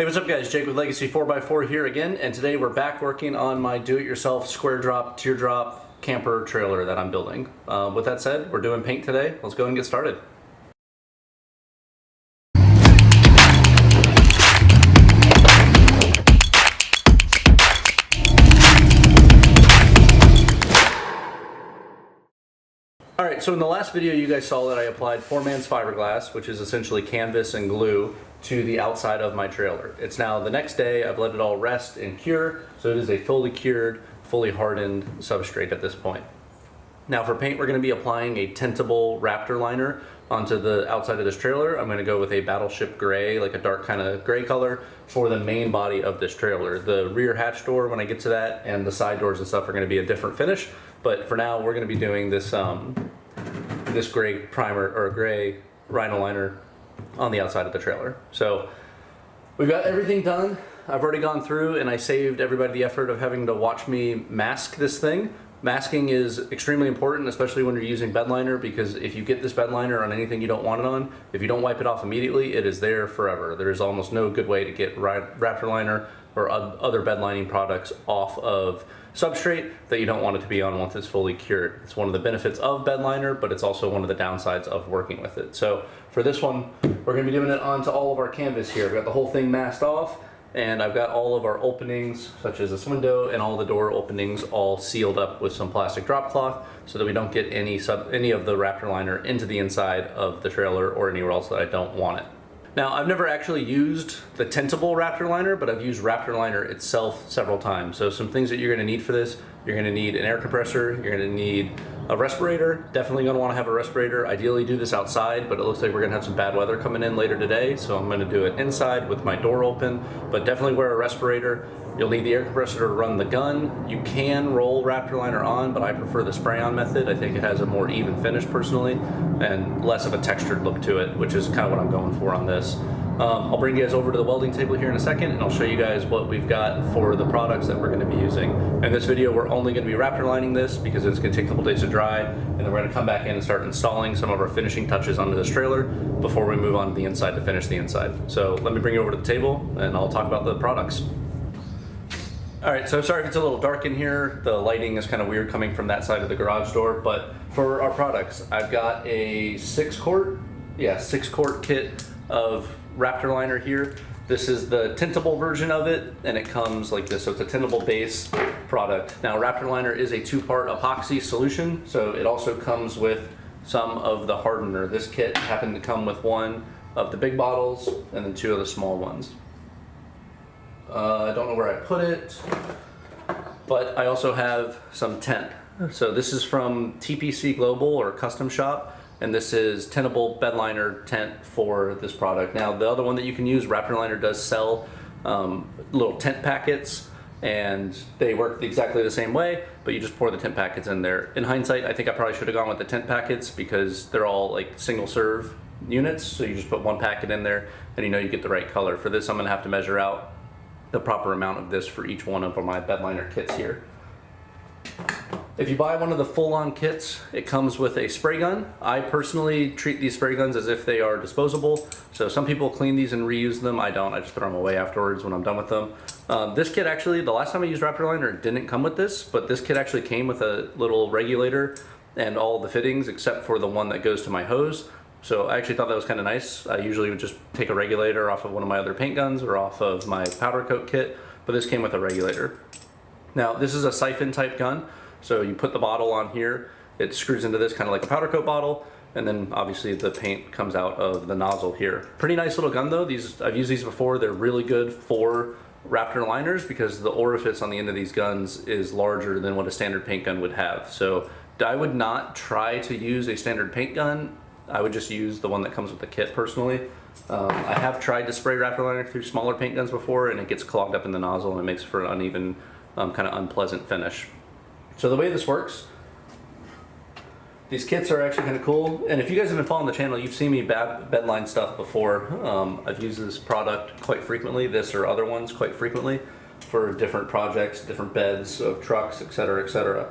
Hey, what's up guys? Jake with Legacy 4x4 here again, and today we're back working on my do-it-yourself square drop, teardrop camper trailer that I'm building. With that said, we're doing paint today. Let's go and get started. Alright, so in the last video you guys saw that I applied Poor Mans Fiberglass, which is essentially canvas and glue, to the outside of my trailer. It's now the next day. I've let it all rest and cure, so it is a fully cured, fully hardened substrate at this point. Now for paint, we're going to be applying a tintable Raptor liner onto the outside of this trailer. I'm going to go with a battleship gray, like a dark kind of gray color, for the main body of this trailer. The rear hatch door, when I get to that, and the side doors and stuff are going to be a different finish, but for now we're going to be doing this this gray primer, or gray rhino liner on the outside of the trailer. So we've got everything done. I've already gone through and I saved everybody the effort of having to watch me mask this thing. Masking is extremely important, especially when you're using bed liner, because if you get this bed liner on anything you don't want it on, if you don't wipe it off immediately, it is there forever. There is almost no good way to get Raptor liner or other bed lining products off of substrate that you don't want it to be on once it's fully cured. It's one of the benefits of bed liner, but it's also one of the downsides of working with it. So for this one, we're going to be doing it onto all of our canvas here. We've got the whole thing masked off, and I've got all of our openings, such as this window and all the door openings, all sealed up with some plastic drop cloth so that we don't get any of the Raptor liner into the inside of the trailer or anywhere else that I don't want it. Now, I've never actually used the tintable Raptor liner, but I've used Raptor liner itself several times. So some things that you're going to need for this: you're going to need an air compressor, you're going to need a respirator. Definitely going to want to have a respirator. Ideally do this outside, but it looks like we're going to have some bad weather coming in later today, so I'm going to do it inside with my door open, but definitely wear a respirator. You'll need the air compressor to run the gun. You can roll Raptor liner on, but I prefer the spray-on method. I think it has a more even finish personally, and less of a textured look to it, which is kind of what I'm going for on this. I'll bring you guys over to the welding table here in a second, and I'll show you guys what we've got for the products that we're going to be using. In this video, we're only going to be Raptor lining this because it's going to take a couple days to dry, and then we're going to come back in and start installing some of our finishing touches onto this trailer before we move on to the inside to finish the inside. So let me bring you over to the table, and I'll talk about the products. Alright, so sorry if it's a little dark in here. The lighting is kind of weird coming from that side of the garage door, but for our products, I've got a 6-quart kit of Raptor liner here. This is the tintable version of it, and it comes like this, so it's a tintable base product. Now, Raptor liner is a 2-part epoxy solution, so it also comes with some of the hardener. This kit happened to come with one of the big bottles and then 2 of the small ones. I don't know where I put it, but I also have some tent. So this is from TPC Global, or Custom Shop, and this is tintable bed liner tent for this product. Now the other one that you can use, Raptor liner does sell little tent packets, and they work exactly the same way, but you just pour the tent packets in there. In hindsight, I think I probably should have gone with the tent packets because they're all like single serve units, so you just put one packet in there and you know you get the right color. For this, I'm gonna have to measure out the proper amount of this for each one of my bed liner kits here. If you buy one of the full-on kits, it comes with a spray gun. I personally treat these spray guns as if they are disposable. So some people clean these and reuse them. I don't. I just throw them away afterwards when I'm done with them. This kit actually, the last time I used Raptor liner, it didn't come with this, but this kit actually came with a little regulator and all the fittings except for the one that goes to my hose. So I actually thought that was kind of nice. I usually would just take a regulator off of one of my other paint guns or off of my powder coat kit, but this came with a regulator. Now this is a siphon type gun, so you put the bottle on here, it screws into this kind of like a powder coat bottle, and then obviously the paint comes out of the nozzle here. Pretty nice little gun though. I've used these before. They're really good for Raptor liners because the orifice on the end of these guns is larger than what a standard paint gun would have. So I would not try to use a standard paint gun. I would just use the one that comes with the kit personally. I have tried to spray Raptor liner through smaller paint guns before, and it gets clogged up in the nozzle and it makes for an uneven, kind of unpleasant finish. So the way this works, these kits are actually kind of cool, and if you guys have been following the channel, you've seen me bedline stuff before. I've used this product quite frequently, this or other ones quite frequently, for different projects, different beds of trucks, etc., etc.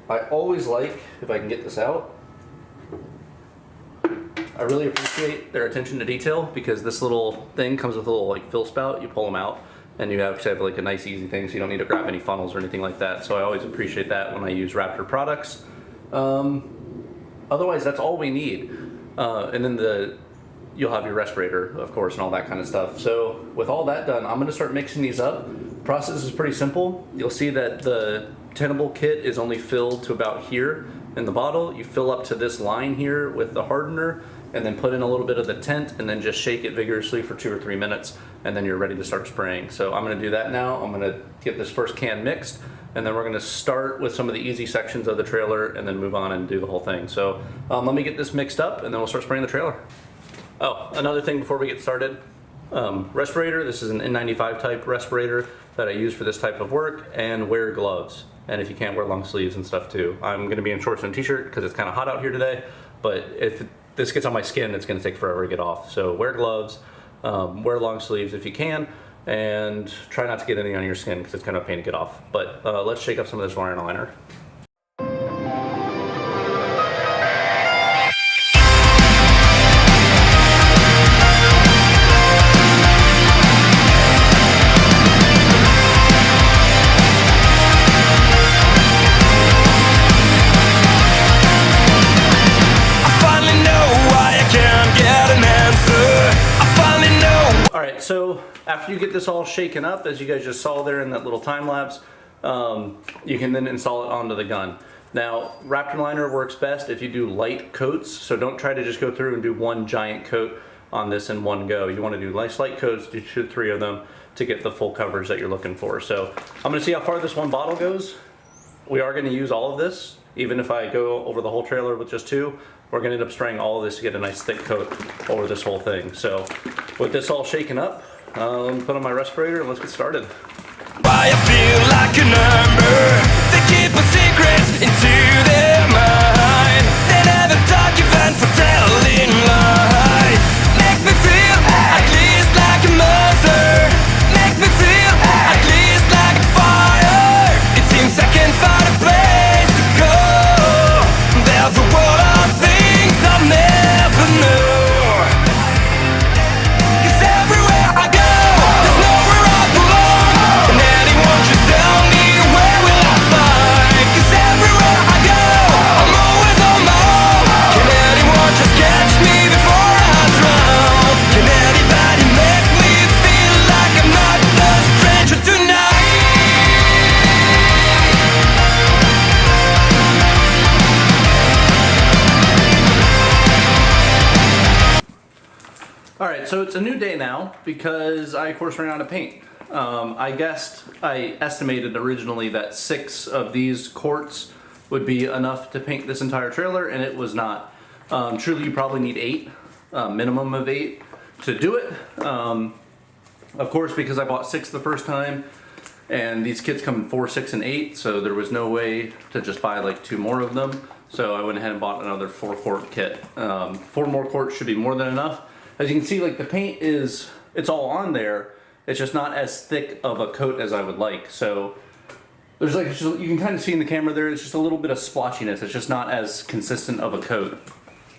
I always like, if I can get this out, I really appreciate their attention to detail, because this little thing comes with a little like fill spout. You pull them out and you actually have like a nice easy thing, so you don't need to grab any funnels or anything like that. So I always appreciate that when I use Raptor products. Otherwise, that's all we need. And then you'll have your respirator, of course, and all that kind of stuff. So with all that done, I'm gonna start mixing these up. The process is pretty simple. You'll see that the tenable kit is only filled to about here in the bottle. You fill up to this line here with the hardener, and then put in a little bit of the tent, and then just shake it vigorously for 2 or 3 minutes, and then you're ready to start spraying. So I'm gonna do that now. I'm gonna get this first can mixed, and then we're gonna start with some of the easy sections of the trailer and then move on and do the whole thing. So let me get this mixed up, and then we'll start spraying the trailer. Oh, another thing before we get started, respirator. This is an N95 type respirator that I use for this type of work, and wear gloves. And if you can't, wear long sleeves and stuff too. I'm gonna be in shorts and a t-shirt because it's kind of hot out here today, but if this gets on my skin, it's gonna take forever to get off. So wear gloves, wear long sleeves if you can, and try not to get any on your skin because it's kind of a pain to get off. But let's shake up some of this wire and liner. So after you get this all shaken up, as you guys just saw there in that little time lapse, you can then install it onto the gun. Now, Raptor liner works best if you do light coats, so don't try to just go through and do one giant coat on this in one go. You want to do nice light coats, do 2 or 3 of them to get the full coverage that you're looking for. So I'm going to see how far this one bottle goes. We are going to use all of this. Even if I go over the whole trailer with just 2, we're going to end up spraying all of this to get a nice thick coat over this whole thing. So with this all shaken up, put on my respirator and let's get started. Why I feel like a number. They keep a secret into their mind. They never talk even for telling lies. Make me feel at least like a monster. Make me feel at least like a fire. It seems I can't find a place to go. There's a world of things I'll never know. Alright, so it's a new day now because I of course ran out of paint. I estimated originally that 6 of these quarts would be enough to paint this entire trailer, and it was not. Truly you probably need 8, minimum of 8 to do it. Of course, because I bought 6 the first time, and these kits come in 4, 6, and 8, so there was no way to just buy like 2 more of them. So I went ahead and bought another 4 quart kit. 4 more quarts should be more than enough. As you can see, like the paint it's all on there. It's just not as thick of a coat as I would like. So there's like, you can kind of see in the camera there, it's just a little bit of splotchiness. It's just not as consistent of a coat.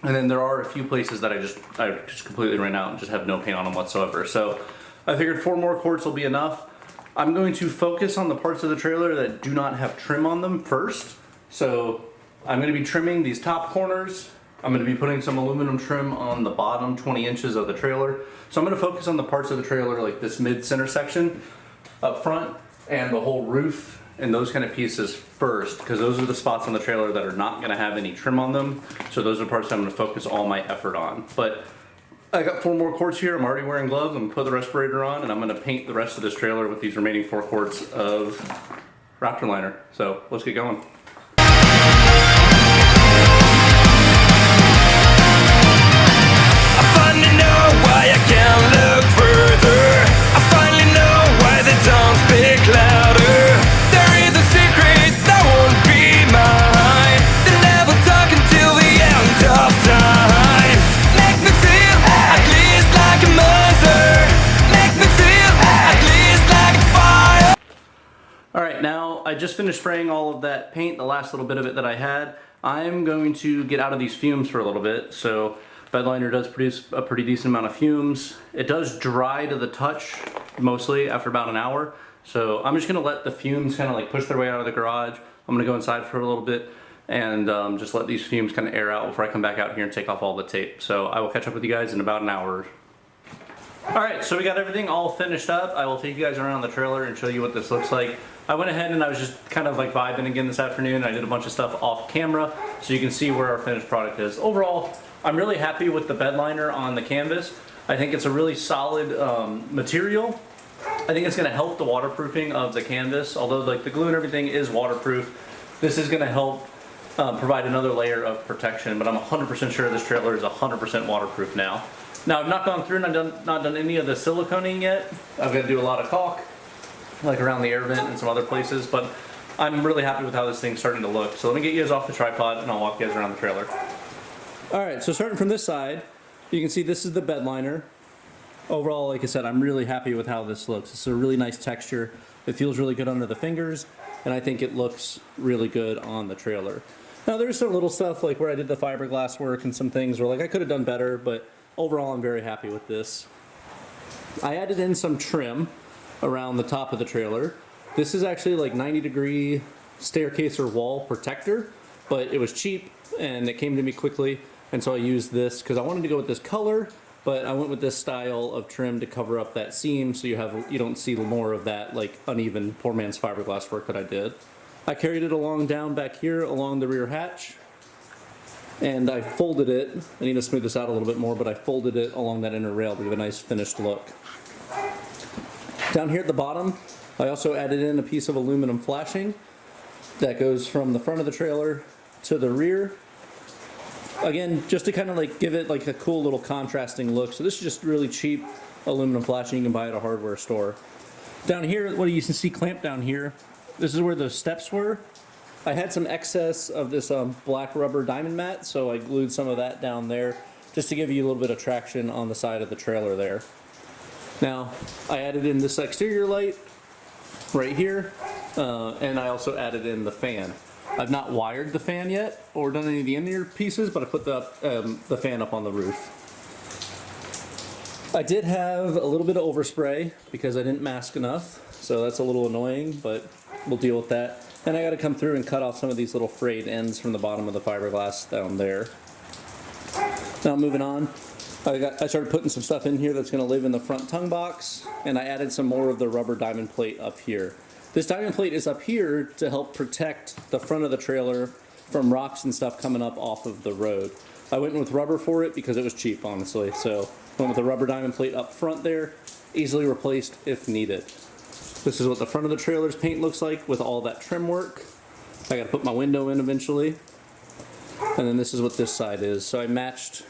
And then there are a few places that I just completely ran out and just have no paint on them whatsoever. So I figured 4 more quarts will be enough. I'm going to focus on the parts of the trailer that do not have trim on them first. So I'm going to be trimming these top corners. I'm going to be putting some aluminum trim on the bottom 20 inches of the trailer. So I'm going to focus on the parts of the trailer like this mid-center section up front and the whole roof and those kind of pieces first, because those are the spots on the trailer that are not going to have any trim on them. So those are the parts that I'm going to focus all my effort on. But I got 4 more quarts here. I'm already wearing gloves. I'm going to put the respirator on, and I'm going to paint the rest of this trailer with these remaining 4 quarts of Raptor liner. So let's get going. Alright, now I just finished spraying all of that paint, the last little bit of it that I had. I'm going to get out of these fumes for a little bit, so Bed liner does produce a pretty decent amount of fumes. It does dry to the touch mostly after about an hour. So I'm just gonna let the fumes kind of like push their way out of the garage. I'm gonna go inside for a little bit and just let these fumes kind of air out before I come back out here and take off all the tape. So I will catch up with you guys in about an hour. All right, so we got everything all finished up. I will take you guys around the trailer and show you what this looks like. I went ahead and I was just kind of like vibing again this afternoon. I did a bunch of stuff off camera so you can see where our finished product is. Overall, I'm really happy with the bed liner on the canvas. I think it's a really solid material. I think it's gonna help the waterproofing of the canvas. Although like the glue and everything is waterproof, this is gonna help provide another layer of protection, but I'm 100% sure this trailer is 100% waterproof now. Now I've not gone through and I've not done any of the siliconing yet. I've got to do a lot of caulk, like around the air vent and some other places, but I'm really happy with how this thing's starting to look. So let me get you guys off the tripod and I'll walk you guys around the trailer. All right, so starting from this side, you can see this is the bed liner. Overall, like I said, I'm really happy with how this looks. It's a really nice texture. It feels really good under the fingers, and I think it looks really good on the trailer. Now there's some little stuff like where I did the fiberglass work and some things where like I could have done better, but overall I'm very happy with this. I added in some trim around the top of the trailer. This is actually like 90-degree staircase or wall protector, but it was cheap and it came to me quickly, and so I used this because I wanted to go with this color, but I went with this style of trim to cover up that seam so you don't see more of that like uneven Poor Mans Fiberglass work that I did. I carried it along down back here along the rear hatch, and I folded it. I need to smooth this out a little bit more, but I folded it along that inner rail to give a nice finished look. Down here at the bottom, I also added in a piece of aluminum flashing that goes from the front of the trailer to the rear. Again, just to kind of like give it like a cool little contrasting look. So this is just really cheap aluminum flashing you can buy at a hardware store. Down here, what you can see clamped down here, this is where the steps were. I had some excess of this black rubber diamond mat, so I glued some of that down there just to give you a little bit of traction on the side of the trailer there. Now, I added in this exterior light right here, and I also added in the fan. I've not wired the fan yet or done any of the inner pieces, but I put the fan up on the roof. I did have a little bit of overspray because I didn't mask enough, so that's a little annoying, but we'll deal with that. And I got to come through and cut off some of these little frayed ends from the bottom of the fiberglass down there. Now moving on, I started putting some stuff in here that's going to live in the front tongue box, and I added some more of the rubber diamond plate up here. This diamond plate is up here to help protect the front of the trailer from rocks and stuff coming up off of the road. I went with rubber for it because it was cheap, honestly. So went with the rubber diamond plate up front there, easily replaced if needed. This is what the front of the trailer's paint looks like with all that trim work. I got to put my window in eventually. And then this is what this side is. So I matched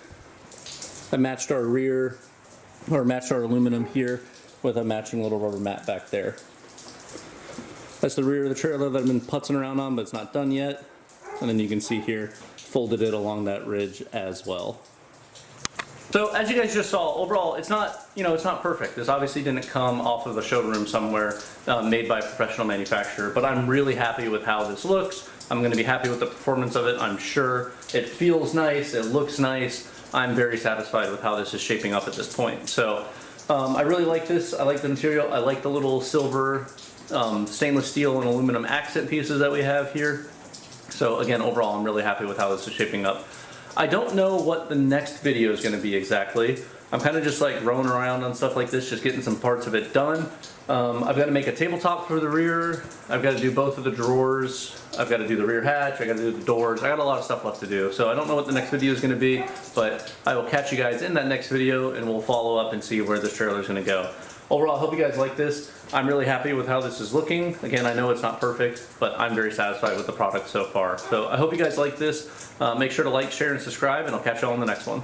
our rear, or matched our aluminum here with a matching little rubber mat back there. That's the rear of the trailer that I've been putzing around on, but it's not done yet. And then you can see here, folded it along that ridge as well. So as you guys just saw, overall, it's not perfect. This obviously didn't come off of a showroom somewhere made by a professional manufacturer, but I'm really happy with how this looks. I'm going to be happy with the performance of it, I'm sure. It feels nice, it looks nice. I'm very satisfied with how this is shaping up at this point. So I really like this. I like the material. I like the little silver stainless steel and aluminum accent pieces that we have here. So again, overall, I'm really happy with how this is shaping up. I don't know what the next video is going to be exactly. I'm kind of just like rolling around on stuff like this, just getting some parts of it done. I've got to make a tabletop for the rear. I've got to do both of the drawers. I've got to do the rear hatch. I got to do the doors. I got a lot of stuff left to do. So I don't know what the next video is going to be, but I will catch you guys in that next video and we'll follow up and see where this trailer is going to go. Overall, I hope you guys like this. I'm really happy with how this is looking. Again, I know it's not perfect, but I'm very satisfied with the product so far. So I hope you guys like this. Make sure to like, share, and subscribe, and I'll catch you all in the next one.